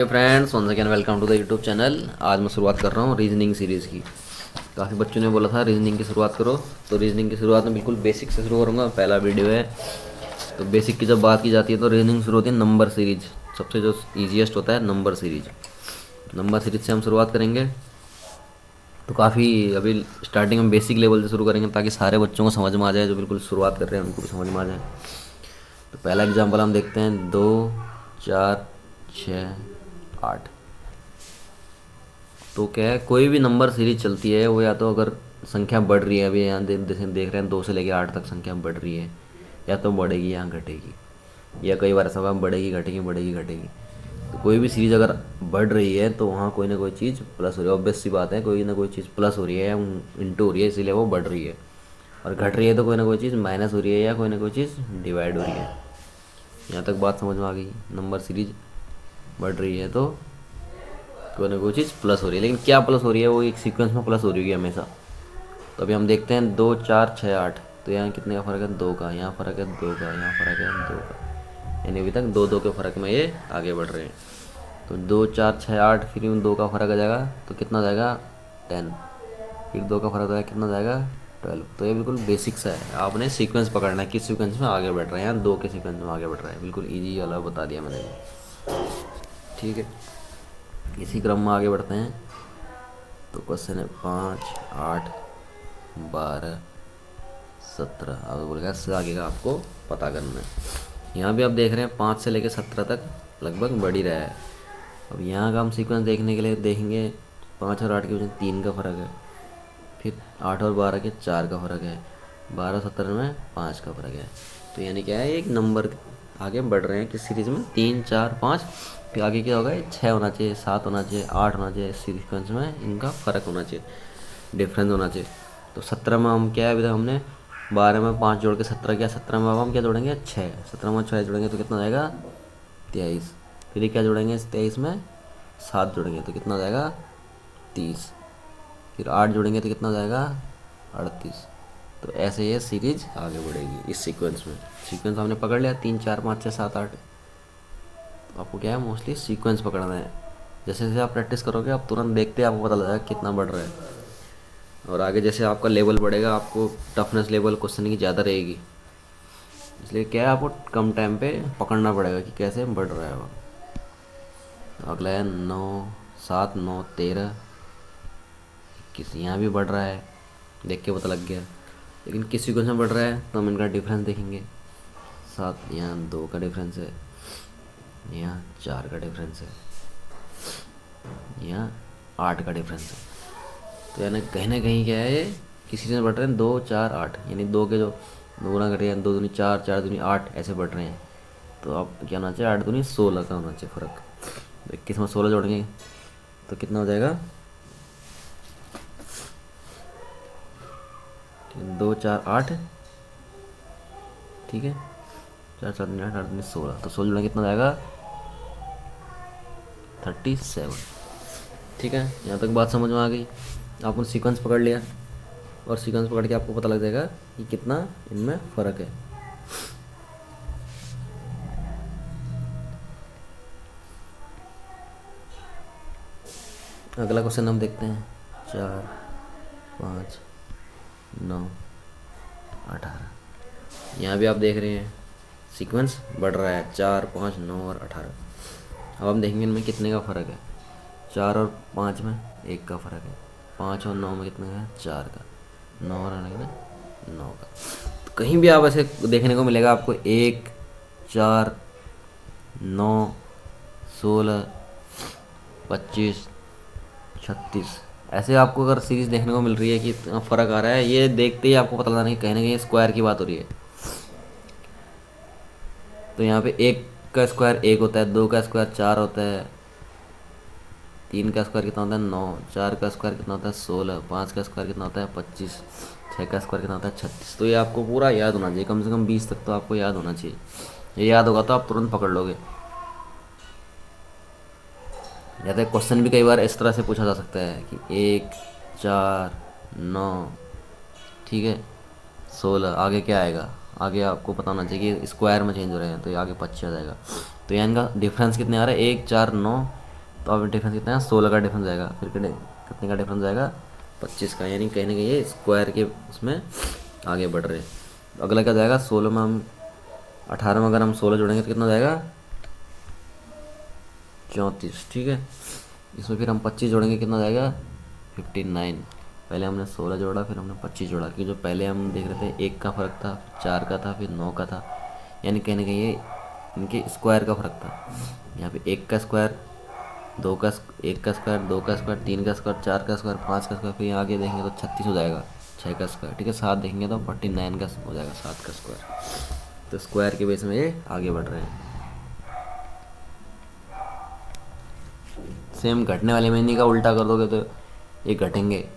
Friends once again welcome to the YouTube channel. आज मैं शुरुआत कर रहा हूँ रीजनिंग सीरीज़ की। काफ़ी बच्चों ने बोला था रीजनिंग की शुरुआत करो, तो रीजनिंग की शुरुआत में बिल्कुल बेसिक से शुरू करूँगा। पहला वीडियो है। तो बेसिक की जब बात की जाती है तो रीजनिंग शुरू होती है नंबर सीरीज। सबसे जो ईजीएस्ट होता है नंबर सीरीज। नंबर सीरीज से हम शुरुआत करेंगे। तो काफ़ी अभी स्टार्टिंग में बेसिक लेवल से शुरू करेंगे ताकि सारे बच्चों को समझ में आ जाए, जो बिल्कुल शुरुआत कर रहे हैं उनको भी समझ में आ जाए। तो पहला एग्जाम्पल हम देखते हैं 2 4 6 8। तो क्या है, कोई भी नंबर सीरीज चलती है वो या तो अगर संख्या बढ़ रही है, अभी यहाँ जैसे देख रहे हैं 2 से लेकर 8 तक संख्या बढ़ रही है, या तो बढ़ेगी या घटेगी, या कई बार ऐसा होगा बढ़ेगी घटेगी बढ़ेगी घटेगी। तो कोई भी सीरीज अगर बढ़ रही है तो वहाँ कोई ना कोई चीज़ प्लस हो रही है। ऑब्वियस सी बात है, कोई ना कोई चीज़ प्लस हो रही है या इंटू हो रही है, इसीलिए वो बढ़ रही है। और घट रही है तो कोई ना कोई चीज़ माइनस हो रही है या कोई ना कोई चीज़ डिवाइड हो रही है। यहाँ तक बात समझ में आ गई। नंबर सीरीज बढ़ रही है तो कोई ना कोई चीज़ प्लस हो रही है, लेकिन क्या प्लस हो रही है, वो एक सीक्वेंस में प्लस हो रही है हमेशा। तो अभी हम देखते हैं 2 4 6 8। तो यहाँ कितने का फ़र्क है, 2 का। यहाँ फ़र्क है 2 का, यहाँ फ़र्क है 2 का। यानी अभी तक 2 2 के फ़र्क में ये आगे बढ़ रहे हैं। तो 2 4 6 8, फिर इन 2 का फ़र्क आ जाएगा तो कितना हो जाएगा 10। फिर 2 का फ़र्क आएगा कितना हो जाएगा 12। तो ये बिल्कुल बेसिक सा है, आपने सीक्वेंस पकड़ना है किस सीक्वेंस में आगे बढ़ रहे हैं। यहाँ 2 के सीक्वेंस में आगे बढ़ रहा है, बिल्कुल ईजी वाला बता दिया मैंने। ठीक है, इसी क्रम में आगे बढ़ते हैं। तो क्वेश्चन है 5 8 12 17। अब बोलेगा इससे आगे का आपको पता करना है। यहाँ भी आप देख रहे हैं 5 से लेकर 17 तक लगभग बढ़ ही रहा है। अब यहाँ का हम सीक्वेंस देखने के लिए देखेंगे 5 और 8 के बीच 3 का फ़र्क है, फिर 8 और 12 के 4 का फ़र्क है, 12 17 में 5 का फ़र्क है। तो यानी क्या है, एक नंबर आगे बढ़ रहे हैं किस सीरीज़ में, 3 4 5। फिर आगे क्या होगा, 6 होना चाहिए, 7 होना चाहिए, 8 होना चाहिए। इस सीक्वेंस में इनका फ़र्क होना चाहिए, डिफरेंस होना चाहिए। तो 17 में हम क्या है, अभी तक हमने 12 में 5 जोड़ के 17 किया। 17 में अब हम क्या जोड़ेंगे 6। 17 में 6 जोड़ेंगे तो कितना हो जाएगा 23। फिर क्या जोड़ेंगे 23 में 7 जोड़ेंगे तो कितना हो जाएगा 30। फिर 8 जोड़ेंगे तो कितना हो जाएगा 38। तो ऐसे ये सीरीज आगे बढ़ेगी इस सीक्वेंस में। सीक्वेंस हमने पकड़ लिया 3 4 5 6 7 8। तो आपको क्या है, मोस्टली सीक्वेंस पकड़ना है। जैसे जैसे आप प्रैक्टिस करोगे आप तुरंत देखते आपको पता लगेगा कितना बढ़ रहा है। और आगे जैसे आपका लेवल बढ़ेगा, आपको टफनेस लेवल क्वेश्चन की ज़्यादा रहेगी, इसलिए क्या है आपको कम टाइम पे पकड़ना पड़ेगा कि कैसे बढ़ रहा है वो। अगला है 9 7 9 13 21। यहाँ भी बढ़ रहा है, देख के पता लग गया। लेकिन किस सीक्वेंस में बढ़ रहा है तो हम इनका डिफरेंस देखेंगे। 7 यहाँ 2 का डिफरेंस है, यहाँ 4 का डिफरेंस है, यहाँ 8 का डिफरेंस है। तो यानी कहीं ना कहीं क्या है, किसी से बढ़ रहे हैं 2 4 8। यानी 2 के जो 2 गुना कर रहे हैं, 2 दूनी 4 4 दूनी 8 ऐसे बढ़ रहे हैं। तो अब क्या होना चाहिए, 8 दूनी 16 का होना चाहिए फ़र्क। तो 21 में 16 जोड़ेंगे तो कितना हो जाएगा 2 4 8। ठीक है, 4 4 दूनी 8 8 दूनी 16। तो 16 जोड़ेंगे कितना हो जाएगा 37। ठीक है, यहाँ तक बात समझ में आ गई। आपने सीक्वेंस पकड़ लिया और सीक्वेंस पकड़ के आपको पता लग जाएगा कि कितना इनमें फ़र्क है। अगला क्वेश्चन हम देखते हैं 4 5 9 18। यहाँ भी आप देख रहे हैं सीक्वेंस बढ़ रहा है, 4 5 9 और 18। अब हम देखेंगे इनमें कितने का फ़र्क है। 4 और 5 में 1 का फ़र्क है, 5 और 9 में कितने का है 4 का, 9 और 8 में 9 का। तो कहीं भी आप ऐसे देखने को मिलेगा आपको 1 4 9 16 25 36। ऐसे आपको अगर सीरीज़ देखने को मिल रही है कि फ़र्क आ रहा है, ये देखते ही आपको पता लगना कि कहीं ना कहीं स्क्वायर की बात हो रही है। तो यहाँ पे 1 का स्क्वायर 1 होता है, 2 का स्क्वायर 4 होता है, 3 का स्क्वायर कितना होता है 9, 4 का स्क्वायर कितना होता है 16, 5 का स्क्वायर कितना होता है 25, 6 का स्क्वायर कितना होता है 36। तो ये आपको पूरा याद होना चाहिए, कम से कम 20 तक तो आपको याद होना चाहिए। ये याद होगा तो आप तुरंत पकड़ लोगे। या तो क्वेश्चन भी कई बार इस तरह से पूछा जा सकता है कि 1 4 9, ठीक है 16, आगे क्या आएगा। आगे आपको पता होना चाहिए कि स्क्वायर में चेंज हो रहे हैं, तो ये आगे 25 आ जाएगा। तो यहाँ इनका डिफरेंस कितने आ रहा है 1 4 9 तो अब डिफरेंस कितना है, 16 का डिफरेंस आएगा। फिर कितने का डिफरेंस आएगा, 25 का। यानी कहीं ना कहीं ये स्क्वायर के उसमें आगे बढ़ रहे हैं। तो अगला क्या जाएगा, 16 में हम 18 में अगर हम 16 जोड़ेंगे तो कितना जाएगा, 34। ठीक है, इसमें फिर हम 25 जोड़ेंगे, कितना जाएगा, 59। पहले हमने 16 जोड़ा, फिर हमने 25 जोड़ा, क्योंकि जो पहले हम देख रहे थे 1 का फ़र्क था, 4 का था, फिर 9 का था। यानी कहीं ना कहीं ये इनके स्क्वायर का फ़र्क था। यहाँ पे 1 का स्क्वायर, 1 का स्क्वायर, 2 का स्क्वायर, 3 का स्क्वायर, 4 का स्क्वायर, 5 का स्क्वायर, फिर यहाँ आगे देखेंगे तो 36 हो जाएगा, 6 का स्क्वायर। ठीक है, 7 देखेंगे तो 49 का हो जाएगा, 7 का स्क्वायर। तो स्क्वायर के बेस में ये आगे बढ़ रहे हैं। सेम घटने वाले में इन्हीं का उल्टा कर दोगे तो ये घटेंगे।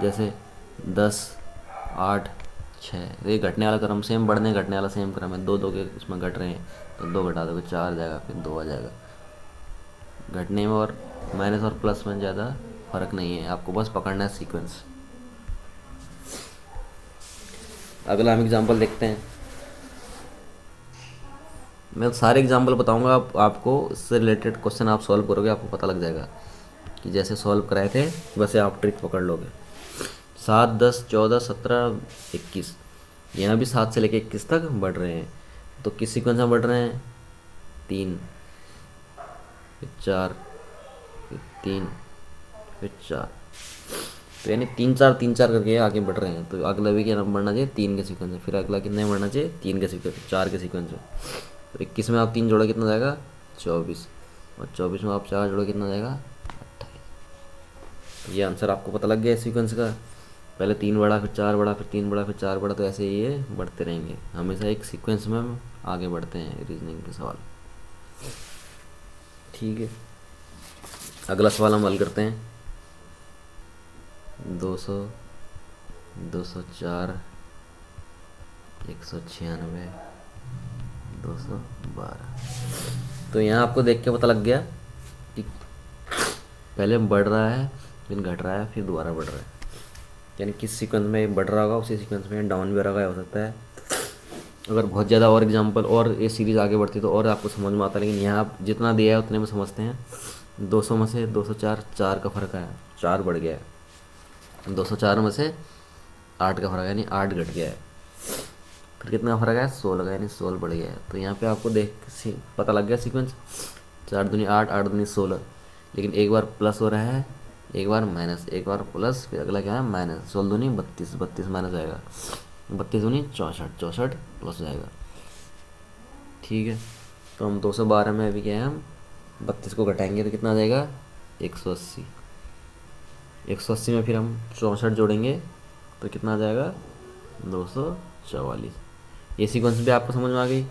जैसे 10, 8, 6, तो ये घटने वाला क्रम सेम, बढ़ने घटने वाला सेम क्रम है। दो दो के उसमें घट रहे हैं, तो 2 घटा दोगे 4 आ जाएगा, फिर 2 आ जाएगा। घटने में और माइनस और प्लस में ज़्यादा फर्क नहीं है, आपको बस पकड़ना है सीक्वेंस। अगला हम एग्जांपल देखते हैं। मैं सारे एग्जांपल बताऊंगा, आपको इससे रिलेटेड क्वेश्चन आप सॉल्व करोगे, आपको पता लग जाएगा कि जैसे सॉल्व कराए थे वैसे आप ट्रिक पकड़ लोगे। 7, 10, 14, 17, 21, यहाँ भी 7 से लेकर 21 तक बढ़ रहे हैं। तो किस सीक्वेंस में बढ़ रहे हैं, 3, फिर 4, फिर 3, फिर 4। तो यानी 3, 4, 3, 4 करके आगे बढ़ रहे हैं। तो अगला भी क्या नंबर बढ़ना चाहिए, 3 के सीक्वेंस में। फिर अगला कितने बढ़ना चाहिए, 3 के सीक्वेंस, 4 के सीक्वेंस में। तो 21 में आप 3 जोड़ा कितना जाएगा, 24, और 24 में आप 4 जोड़ा कितना जाएगा, 28। ये आंसर आपको पता लग गया इस सीक्वेंस का। पहले 3 बढ़ा, फिर 4 बढ़ा, फिर 3 बढ़ा, फिर 4 बढ़ा, तो ऐसे ही ये बढ़ते रहेंगे। हमेशा एक सीक्वेंस में हम आगे बढ़ते हैं रीजनिंग के सवाल। ठीक है, अगला सवाल हम हल करते हैं। 200, 204, 196, 212। तो यहाँ आपको देख के पता लग गया कि पहले बढ़ रहा है, फिर घट रहा है, फिर दोबारा बढ़ रहा है। यानी किस सीक्वेंस में बढ़ रहा होगा उसी सीक्वेंस में डाउन भी रहा हो सकता है। अगर बहुत ज़्यादा और एग्जांपल और ये सीरीज़ आगे बढ़ती तो और आपको समझ में आता है, लेकिन यहाँ आप जितना दिया है उतने में समझते हैं। 200 में से 204, 4 का फ़र्क आया, 4 बढ़ गया है। 204 में से 8 का फ़र्क है, यानी 8 घट गया है। फिर कितना फ़र्क है, 16 का, यानी 16 बढ़ गया है। तो यहाँ पे आपको देख पता लग गया सीक्वेंस। 4 दूनी 8, 8 दूनी 16, लेकिन एक बार प्लस हो रहा है, एक बार माइनस, एक बार प्लस, फिर अगला क्या है माइनस। 16 दूनी 32, 32 माइनस आएगा, 32 दूनी 64, 64 प्लस जाएगा। ठीक है, तो हम 212 में अभी क्या है, हम 32 को घटाएंगे तो कितना आ जाएगा, 180। 180 में फिर हम 64 जोड़ेंगे तो कितना आ जाएगा, 244। ये सीक्वेंस भी आपको समझ में आ गई।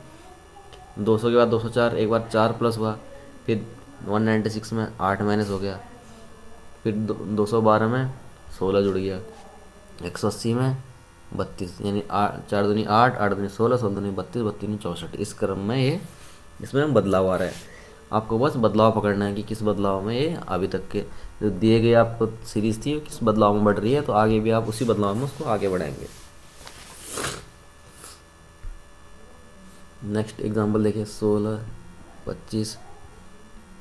200 के बाद 204, एक बार 4 प्लस हुआ, फिर 196 में 8 माइनस हो गया, फिर 212 में 16 जुड़ गया, 180 में 32, यानी 4 दूनी 8, 8 दूनी 16, 16 दूनी 32, 32 दूनी 64। इस क्रम में ये इसमें बदलाव आ रहा है। आपको बस बदलाव पकड़ना है कि किस बदलाव में ये अभी तक के जो दिए गए आपको सीरीज़ थी किस बदलाव में बढ़ रही है, तो आगे भी आप उसी बदलाव में उसको आगे बढ़ाएंगे। नेक्स्ट एग्जांपल देखिए, 16, 25,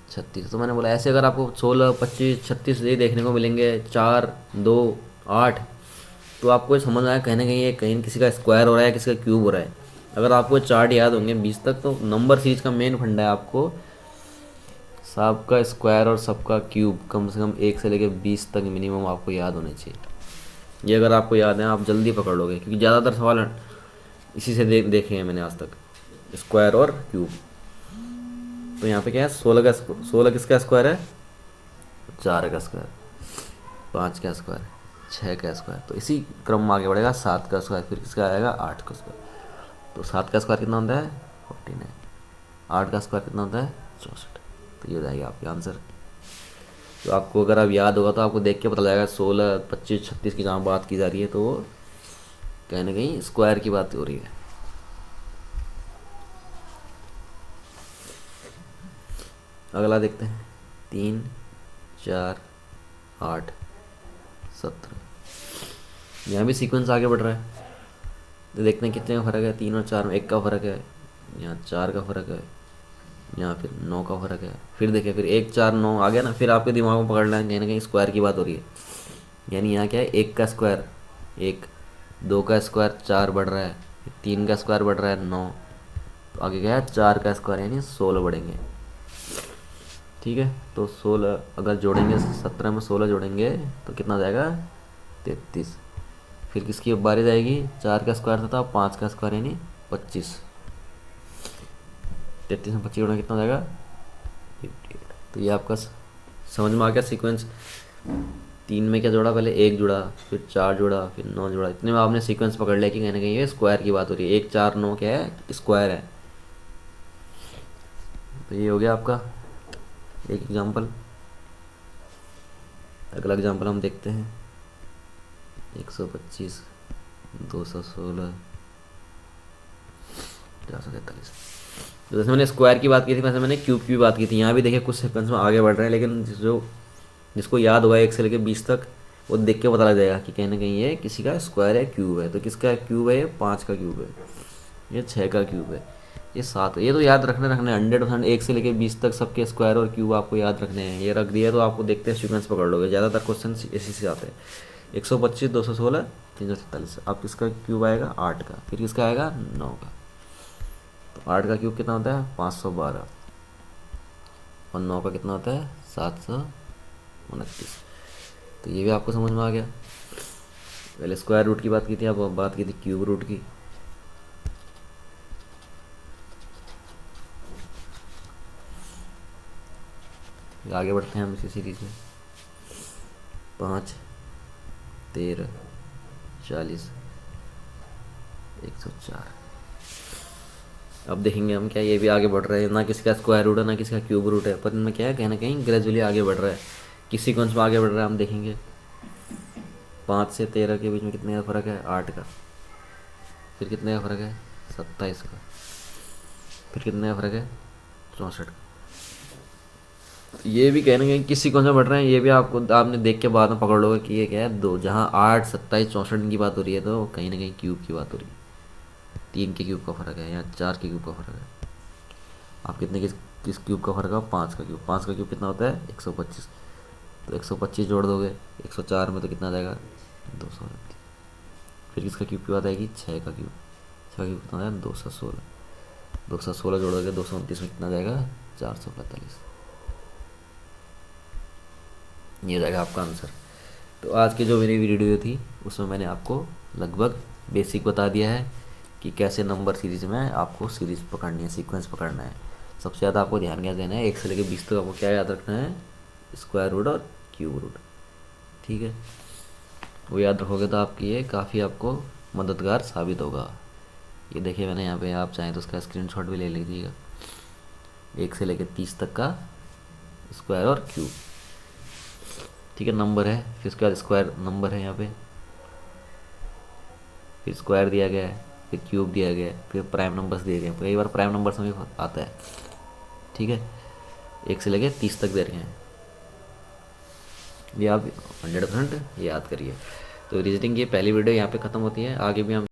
36। तो मैंने बोला ऐसे अगर आपको 16, 25, 36 ये देखने को मिलेंगे, 4, 2, 8, तो आपको ये समझ आया कहीं ना कहीं ये कहीं किसी का स्क्वायर हो रहा है, किसी का क्यूब हो रहा है। अगर आपको चार्ट याद होंगे 20 तक, तो नंबर सीरीज का मेन फंडा है आपको सबका स्क्वायर और सबका क्यूब कम से कम 1 से लेकर 20 तक मिनिमम आपको याद होने चाहिए। ये अगर आपको याद है आप जल्दी पकड़ लोगे, क्योंकि ज़्यादातर सवाल इसी से देखे हैं मैंने आज तक, स्क्वायर और क्यूब। तो यहाँ पे क्या है, 16 किसका स्क्वायर है, 4 का स्क्वायर, 5 का स्क्वायर, 6 का स्क्वायर। तो इसी क्रम में आगे बढ़ेगा, 7 का स्क्वायर, फिर किसका आएगा, 8 का स्क्वायर। तो 7 का स्क्वायर कितना होता है, 49, 8 का स्क्वायर कितना होता है, 64। तो ये हो जाएगा आपका आंसर। तो आपको अगर अब याद होगा तो आपको देख के पता लगेगा 16, 25, 36 की जहाँ बात की जा रही है तो वो कहीं ना कहीं स्क्वायर की बात हो रही है। अगला देखते हैं, 3, 4, 8, 17। यहाँ भी सीक्वेंस आगे बढ़ रहा है। तो देखते हैं कितने का फ़र्क है, 3 और 4 में 1 का फ़र्क है, यहाँ 4 का फ़र्क है, यहाँ फिर 9 का फर्क है। फिर देखिए फिर 1 4 9 आ गया ना, फिर आपके दिमाग में पकड़ना है कहीं ना कहीं स्क्वायर की बात हो रही है। यानी यहाँ क्या है, 1 का स्क्वायर 1, 2 का स्क्वायर 4 बढ़ रहा है, 3 का स्क्वायर बढ़ रहा है 9, तो आगे क्या है 4 का स्क्वायर यानी 16 बढ़ेंगे। ठीक है, तो 16 अगर जोड़ेंगे, 17 में 16 जोड़ेंगे तो कितना हो जाएगा 33। फिर किसकी बारी जाएगी, 4 का स्क्वायर था 5 का स्क्वायर यानी 25। 33 में 25 जोड़ना कितना हो जाएगा 58। तो ये आपका समझ में आ गया सीक्वेंस। 3 में क्या जोड़ा, पहले 1 जुड़ा, फिर 4 जोड़ा, फिर 9 जोड़ा, इतने में आपने सीक्वेंस पकड़ लिया कि कहीं ना कहीं ये स्क्वायर की बात हो रही है। 1 4 9 क्या है, स्क्वायर है। तो ये हो गया आपका एक एग्जाम्पल। अगला एग्जाम्पल हम देखते हैं 125, 216, 443। तो जैसे मैंने स्क्वायर की बात की थी, वैसे मैंने क्यूब की भी बात की थी। यहाँ भी देखिए कुछ सीक्वेंस में आगे बढ़ रहे हैं, लेकिन जिसको याद होगा 1 से लेकर 20 तक, वो देख के पता लग जाएगा कि कहीं ना कहीं ये किसी का स्क्वायर है, क्यूब है। तो किसका क्यूब है, ये 5 का क्यूब है, ये 6 का क्यूब है, ये 7 है। ये तो याद रखने 100%। 1 से लेकर 20 तक सबके स्क्वायर और क्यूब आपको याद रखने हैं। ये रख दिया तो आपको देखते हैं सीक्वेंस पकड़ लोगे। ज़्यादातर क्वेश्चन इसी से आते हैं। 125, 216, 347। अब किसका क्यूब आएगा, 8 का। फिर किसका आएगा, 9 का। तो 8 का क्यूब कितना होता है, 512। और 9 का कितना होता है, 729। तो ये भी आपको समझ में आ गया। पहले स्क्वायर रूट की बात की थी, अब बात की थी क्यूब रूट की। आगे बढ़ते हैं हम इसी सीरीज में। 5, 13, 40, 104। अब देखेंगे हम क्या ये भी आगे बढ़ रहे हैं, ना किसी का स्क्वायर रूट है ना किसी का क्यूब रूट है, पर इनमें क्या है, कहीं ना कहीं ग्रेजुअली आगे बढ़ रहा है। किस सीक्वेंस में आगे बढ़ रहा है हम देखेंगे। 5 से 13 के बीच में कितने का फ़र्क है, 8 का। फिर कितने का फ़र्क है, 27 का। फिर कितने का फ़र्क है, 64 का। तो ये भी कहना कहीं किस सीक्वेंस में बढ़ रहे हैं, ये भी आपने देख के बाद में पकड़ लोगे कि ये क्या है, दो, जहाँ 8 27 64 की बात हो रही है तो कहीं ना कहीं क्यूब की बात हो रही है। 3 के क्यूब का फ़र्क है या 4 के क्यूब का फ़र्क है। आप कितने किस क्यूब का फ़र्क है, 5 का क्यूब। 5 का क्यूब कितना होता है, 125। तो 125 जोड़ दोगे 104 में तो कितना आ जाएगा, 229। फिर किसका क्यूब की बात आएगी, 6 का क्यूब। 6 का क्यूब कितना है, 216। 216 जोड़ोगे 229 में कितना जाएगा, 445। ये हो जाएगा आपका आंसर। तो आज की जो मेरी वीडियो थी उसमें मैंने आपको लगभग बेसिक बता दिया है कि कैसे नंबर सीरीज में आपको सीरीज पकड़नी है, सीक्वेंस पकड़ना है। सबसे ज़्यादा आपको ध्यान क्या देना है, 1 से लेकर 20 तक आपको क्या याद रखना है, स्क्वायर रूट और क्यूब रूट। ठीक है, वो याद रखोगे तो आपकी ये काफ़ी आपको मददगार साबित होगा। ये देखिए मैंने यहाँ पे, आप चाहें तो उसका स्क्रीनशॉट भी ले लीजिएगा। 1 से लेकर 30 तक का स्क्वायर और क्यूब। ठीक है, नंबर है, फिर उसके बाद स्क्वायर नंबर है यहाँ पे, फिर स्क्वायर दिया गया है, फिर क्यूब दिया गया है, फिर प्राइम नंबर्स दिए गए हैं। कई बार प्राइम नंबर्स में भी आता है। ठीक है, 1 से लेके 30 तक दे रहे हैं। ये आप 100% याद करिए। तो रीजनिंग की पहली वीडियो यहाँ पे ख़त्म होती है। आगे भी हम